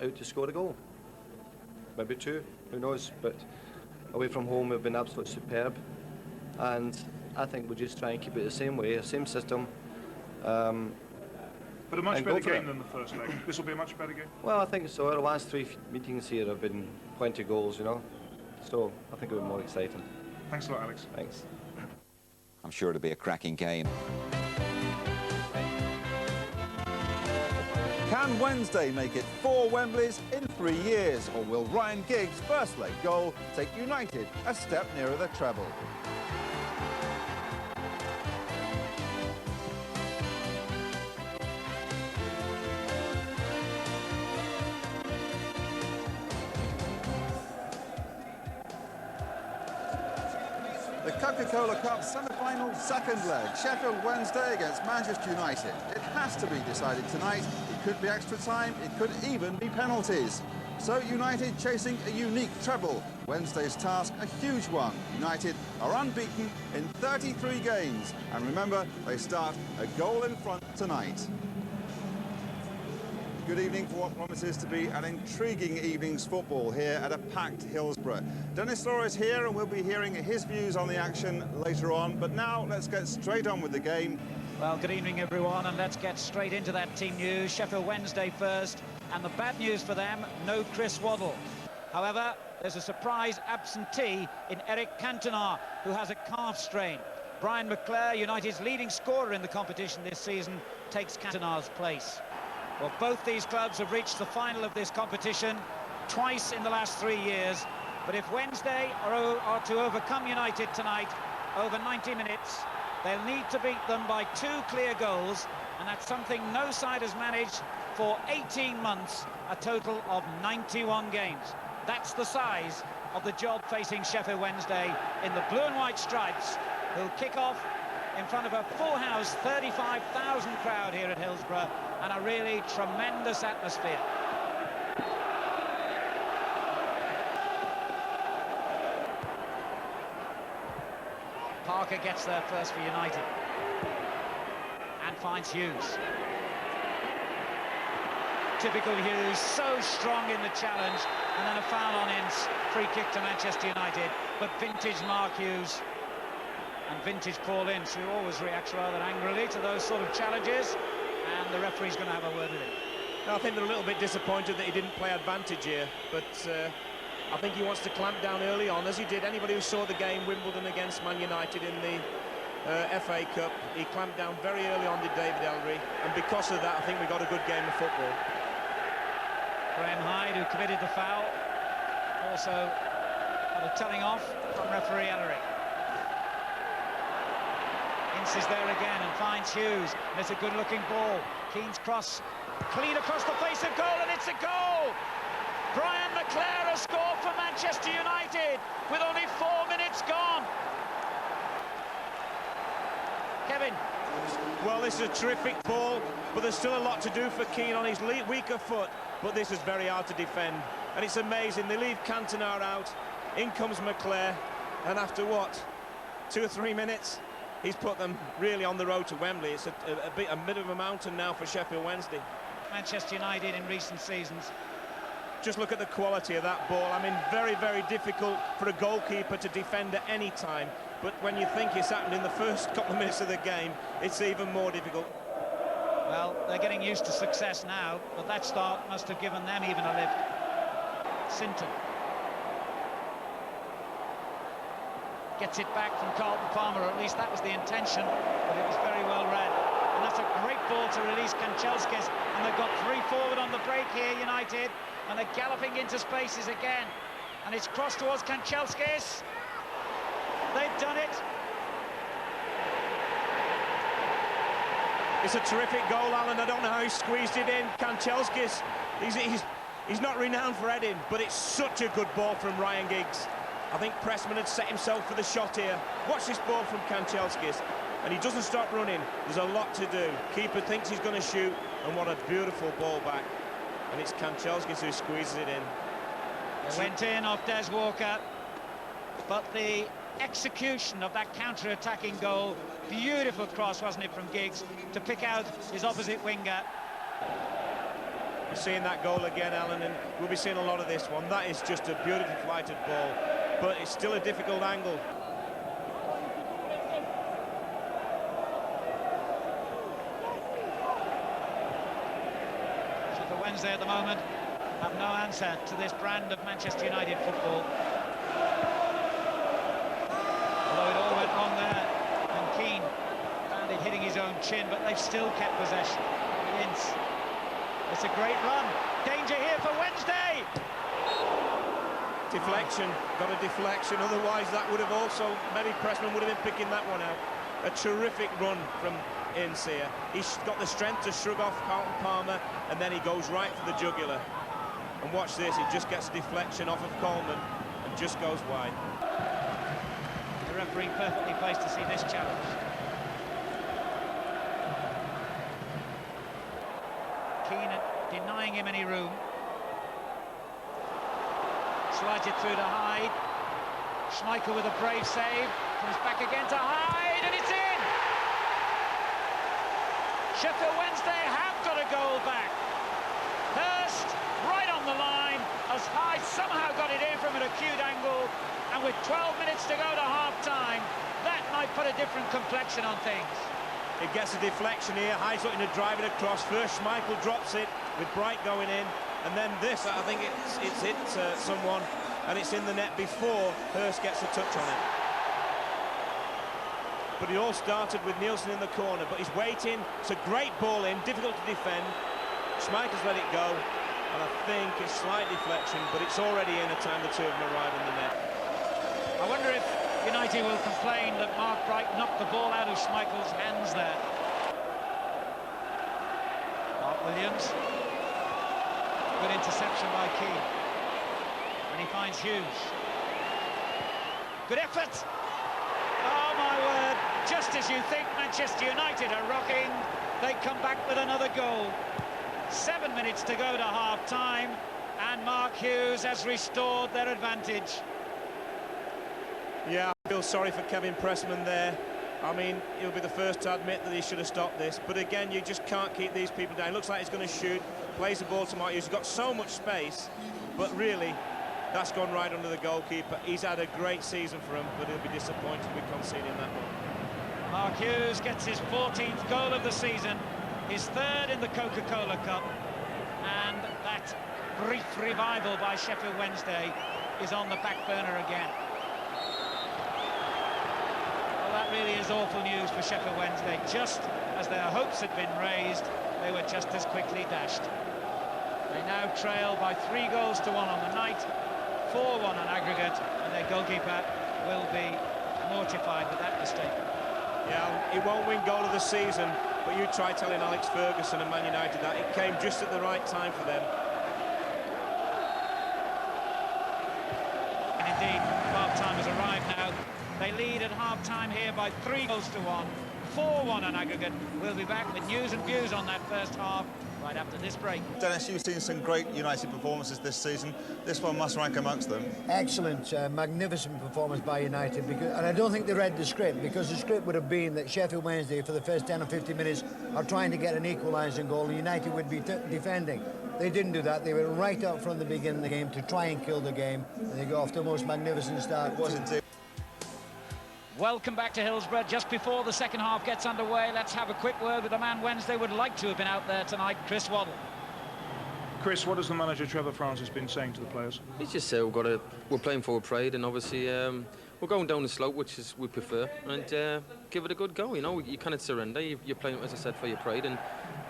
out to score a goal. Maybe 2, who knows, but away from home we've been absolutely superb, and I think we'll just try and keep it the same way, the same system. But a much better game than the first leg. This will be a much better game? Well, I think so. Our last 3 meetings here have been plenty of goals, you know, so I think it'll be more exciting. Thanks a lot, Alex. Thanks. I'm sure it'll be a cracking game. Can Wednesday make it 4 Wembleys in 3 years, or will Ryan Giggs' first leg goal take United a step nearer the treble? The Coca-Cola Cup semi-final second leg. Sheffield Wednesday against Manchester United. It has to be decided tonight. It could be extra time. It could even be penalties. So United chasing a unique treble. Wednesday's task, a huge one. United are unbeaten in 33 games. And remember, they start a goal in front tonight. Good evening for what promises to be an intriguing evening's football here at a packed Hillsborough. Dennis Law is here and we'll be hearing his views on the action later on. But now let's get straight on with the game. Well, good evening everyone, and let's get straight into that team news. Sheffield Wednesday first, and the bad news for them, no Chris Waddle. However, there's a surprise absentee in Eric Cantona, who has a calf strain. Brian McClare, United's leading scorer in the competition this season, takes Cantona's place. Well, both these clubs have reached the final of this competition twice in the last 3 years. But if Wednesday are to overcome United tonight over 90 minutes, they'll need to beat them by 2 clear goals, and that's something no side has managed for 18 months, a total of 91 games. That's the size of the job facing Sheffield Wednesday in the blue and white stripes, who'll kick off in front of a full house 35,000 crowd here at Hillsborough, and a really tremendous atmosphere. Parker gets there first for United and finds Hughes. Typical Hughes, so strong in the challenge, and then a foul on Ince, free kick to Manchester United. But vintage Mark Hughes and vintage Paul Ince, who always reacts rather angrily to those sort of challenges, and the referee's going to have a word with him. I think they're a little bit disappointed that he didn't play advantage here, but I think he wants to clamp down early on, as he did. Anybody who saw the game, Wimbledon against Man United in the FA Cup, he clamped down very early on, did David Ellery, and because of that, I think we got a good game of football. Graham Hyde, who committed the foul, also had a telling off from referee Ellery. Ince is there again and finds Hughes, and it's a good-looking ball. Keane's cross, clean across the face of goal, and it's a goal! Brian McClare has scored for Manchester United with only 4 minutes gone. Kevin. Well, this is a terrific ball, but there's still a lot to do for Keane on his weaker foot, but this is very hard to defend. And it's amazing, they leave Cantona out, in comes McClare, and after what, 2 or 3 minutes, he's put them really on the road to Wembley. It's a bit of a mountain now for Sheffield Wednesday. Manchester United in recent seasons. Just look at the quality of that ball. I mean, very, very difficult for a goalkeeper to defend at any time. But when you think it's happened in the first couple of minutes of the game, it's even more difficult. Well, they're getting used to success now, but that start must have given them even a lift. Sinton gets it back from Carlton Palmer, or at least that was the intention, but it was very well read. And that's a great ball to release Kanchelskis, and they've got 3 forward on the break here, United, and they're galloping into spaces again, and it's crossed towards Kanchelskis. They've done it. It's a terrific goal, Alan. I don't know how he squeezed it in. Kanchelskis, he's not renowned for heading, but it's such a good ball from Ryan Giggs. I think Pressman had set himself for the shot here. Watch this ball from Kanchelskis, and he doesn't stop running. There's a lot to do. Keeper thinks he's going to shoot, and what a beautiful ball back. And it's Kanchelskis who squeezes it in. It went in off Des Walker, but the execution of that counter-attacking goal, beautiful cross, wasn't it, from Giggs, to pick out his opposite winger. We're seeing that goal again, Alan, and we'll be seeing a lot of this one. That is just a beautifully flighted ball, but it's still a difficult angle. Sheffield Wednesday at the moment have no answer to this brand of Manchester United football. Although it all went wrong there, and Keane found it hitting his own chin, but they've still kept possession. Ince. It's a great run. Danger here for Wednesday. Deflection, got a deflection. Otherwise, that would have also, maybe Pressman would have been picking that one out. A terrific run from Ince here. He's got the strength to shrug off Carlton Palmer, and then he goes right for the jugular. And watch this, he just gets a deflection off of Coleman and just goes wide. The referee perfectly placed to see this challenge. Keane denying him any room. Slides it through to Hyde. Schmeichel with a brave save. Comes back again to Hyde, and it's in! Sheffield Wednesday have got a goal back. Hurst, right on the line, as Hyde somehow got it in from an acute angle, and with 12 minutes to go to half-time, that might put a different complexion on things. It gets a deflection here. Hyde's looking to drive it across. First, Schmeichel drops it with Bright going in, and then this, I think it's hit someone, and it's in the net before Hurst gets a touch on it. But it all started with Nielsen in the corner, but he's waiting. It's a great ball in, difficult to defend. Schmeichel's let it go, and I think it's slight deflection, but it's already in a time the two of them arrive in the net. I wonder if United will complain that Mark Bright knocked the ball out of Schmeichel's hands there. Mark Williams. Good interception by Keane. And he finds Hughes. Good effort! Oh my word, just as you think Manchester United are rocking, they come back with another goal. 7 minutes to go to half-time, and Mark Hughes has restored their advantage. Yeah, I feel sorry for Kevin Pressman there. I mean, he'll be the first to admit that he should have stopped this, but again, you just can't keep these people down. It looks like he's going to shoot, plays the ball to Mark Hughes. He's got so much space, but really, that's gone right under the goalkeeper. He's had a great season for him, but he'll be disappointed with conceding that one. Mark Hughes gets his 14th goal of the season, his third in the Coca-Cola Cup, and that brief revival by Sheffield Wednesday is on the back burner again. Well, that really is awful news for Sheffield Wednesday. Just as their hopes had been raised, they were just as quickly dashed. They now trail by 3 goals to 1 on the night, 4-1 on aggregate, and their goalkeeper will be mortified with that mistake. Yeah, he won't win goal of the season, but you try telling Alex Ferguson and Man United that. It came just at the right time for them. And indeed, half-time has arrived now. They lead at half-time here by 3 goals to 1, 4-1 on aggregate. We'll be back with news and views on that first half right after this break. Dennis, you've seen some great United performances this season. This one must rank amongst them. Excellent, magnificent performance by United, and I don't think they read the script, because the script would have been that Sheffield Wednesday for the first 10 or 15 minutes are trying to get an equalising goal, and United would be defending. They didn't do that. They were right up from the beginning of the game to try and kill the game, and they got off to the most magnificent start. It was indeed. Welcome back to Hillsborough. Just before the second half gets underway, let's have a quick word with the man Wednesday would like to have been out there tonight, Chris Waddle. Chris, what has the manager Trevor Francis been saying to the players? He's just said we're playing for pride, and obviously we're going down the slope, which is we prefer, and give it a good go. You know, you cannot surrender. You're playing, as I said, for your pride, and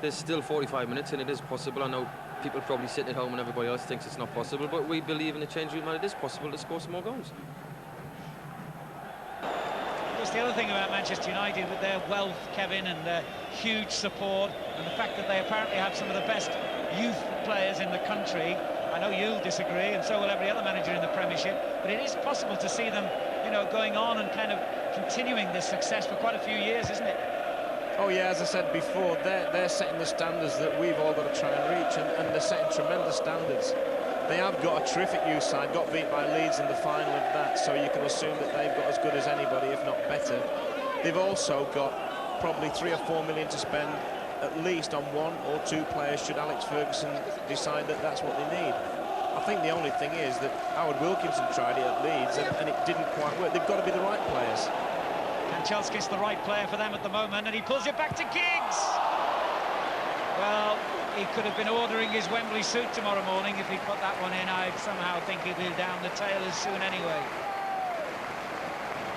there's still 45 minutes, and it is possible. I know people probably sitting at home and everybody else thinks it's not possible, but we believe in the change room that it is possible to score some more goals. The other thing about Manchester United, with their wealth, Kevin, and their huge support, and the fact that they apparently have some of the best youth players in the country. I know you'll disagree, and so will every other manager in the Premiership, but it is possible to see them, you know, going on and kind of continuing this success for quite a few years, isn't it? Oh yeah, as I said before, they're setting the standards that we've all got to try and reach, and they're setting tremendous standards. They have got a terrific youth side, got beat by Leeds in the final of that, so you can assume that they've got as good as anybody, if not better. They've also got probably 3 or 4 million to spend at least on one or two players should Alex Ferguson decide that that's what they need. I think the only thing is that Howard Wilkinson tried it at Leeds and it didn't quite work. They've got to be the right players. Kanchelskis the right player for them at the moment, and he pulls it back to Giggs. Well, he could have been ordering his Wembley suit tomorrow morning if he put that one in. I somehow think he'll be down the tailors soon anyway.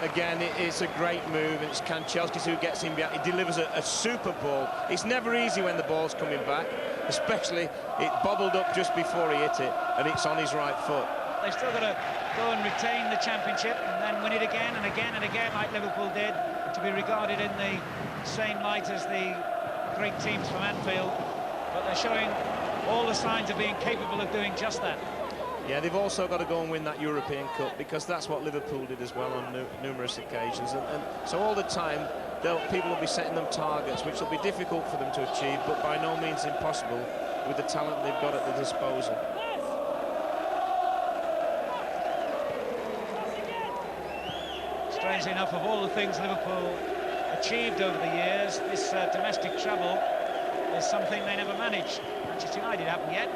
Again, it's a great move. It's Kanchelskis who gets him behind. He delivers a super ball. It's never easy when the ball's coming back, especially it bobbled up just before he hit it, and it's on his right foot. They've still got to go and retain the championship and then win it again and again and again, like Liverpool did, to be regarded in the same light as the great teams from Anfield. But they're showing all the signs of being capable of doing just that. Yeah, they've also got to go and win that European Cup, because that's what Liverpool did as well on numerous occasions. And so all the time, people will be setting them targets, which will be difficult for them to achieve, but by no means impossible with the talent they've got at their disposal. Strangely enough, of all the things Liverpool achieved over the years, this domestic treble is something they never managed. Manchester United haven't yet,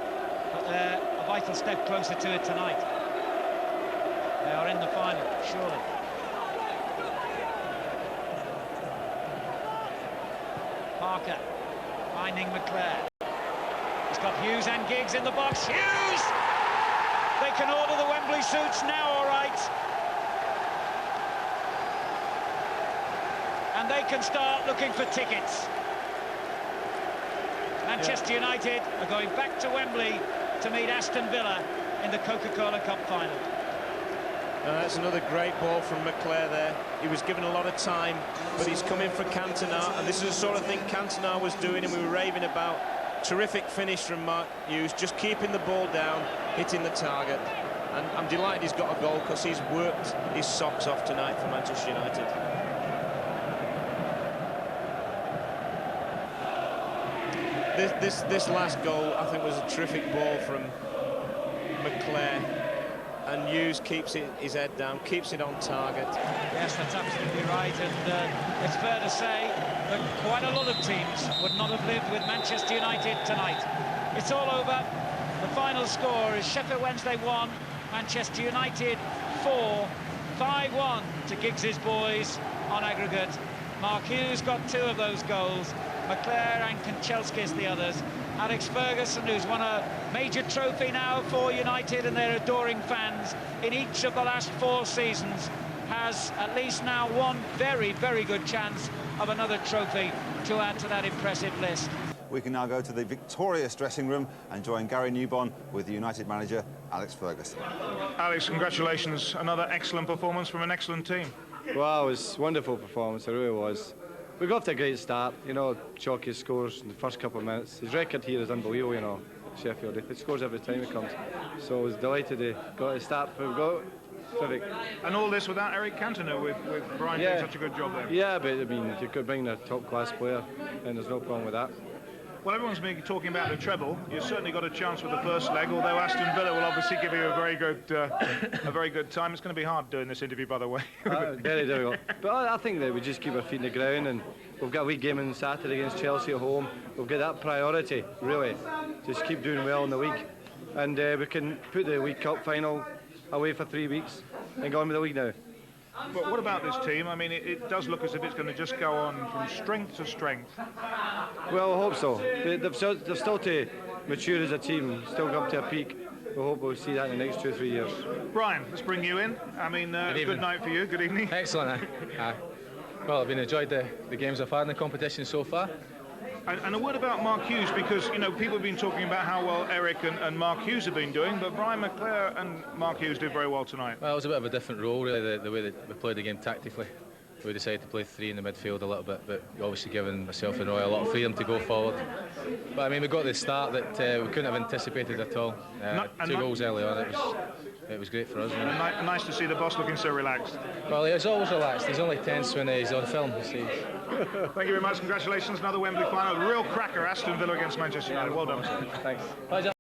but they're a vital step closer to it tonight. They are in the final, surely. Parker finding McClare. He's got Hughes and Giggs in the box. Hughes! They can order the Wembley suits now, all right. And they can start looking for tickets. Manchester United are going back to Wembley to meet Aston Villa in the Coca-Cola Cup final. That's another great ball from McClare there. He was given a lot of time, but he's coming for Cantona, and this is the sort of thing Cantona was doing and we were raving about. Terrific finish from Mark Hughes, just keeping the ball down, hitting the target. And I'm delighted he's got a goal, because he's worked his socks off tonight for Manchester United. This last goal, I think, was a terrific ball from McClare, and Hughes keeps his head down, keeps it on target. Yes, that's absolutely right, and it's fair to say that quite a lot of teams would not have lived with Manchester United tonight. It's all over. The final score is Sheffield Wednesday 1, Manchester United 4, 5-1 to Giggs's boys on aggregate. Mark Hughes got 2 of those goals. McClare and Kanchelskis the others. Alex Ferguson, who's won a major trophy now for United and their adoring fans in each of the last 4 seasons, has at least now one very, very good chance of another trophy to add to that impressive list. We can now go to the victorious dressing room and join Gary Newbon with the United manager, Alex Ferguson. Alex, congratulations. Another excellent performance from an excellent team. Wow, it was a wonderful performance, it really was. We got off to a great start, you know. Chalky scores in the first couple of minutes. His record here is unbelievable, you know, Sheffield. He scores every time he comes. So I was delighted he got a start. We've got terrific. And all this without Eric Cantona, with Brian doing such a good job there. Yeah, but I mean, you could bring a top-class player, and there's no problem with that. Well, everyone's been talking about the treble. You've certainly got a chance with the first leg, although Aston Villa will obviously give you a very good time. It's going to be hard doing this interview, by the way. Very difficult. But I think that we just keep our feet in the ground, and we've got a wee game on Saturday against Chelsea at home. We've got that priority, really. Just keep doing well in the league. And we can put the League Cup final away for 3 weeks and go on with the league now. But what about this team? I mean, it does look as if it's going to just go on from strength to strength. Well, I hope so. They've still to mature as a team, still come to a peak. We hope we'll see that in the next 2 or 3 years. Brian, let's bring you in. I mean, good night for you. Good evening. Excellent. Well, I've enjoyed the games I've had in the competition so far. And a word about Mark Hughes, because, you know, people have been talking about how well Eric and Mark Hughes have been doing, but Brian McClare and Mark Hughes did very well tonight. Well, it was a bit of a different role, really, the way that we played the game tactically. We decided to play 3 in the midfield a little bit, but obviously giving myself and Roy a lot of freedom to go forward. But I mean, we got the start that we couldn't have anticipated at all. 2 goals early on, it was great for us. And nice to see the boss looking so relaxed. Well, he's always relaxed. He's only tense when he's on film, you see. Thank you very much. Congratulations. Another Wembley final. Real cracker, Aston Villa against Manchester United. Well done. Thanks. Bye, John.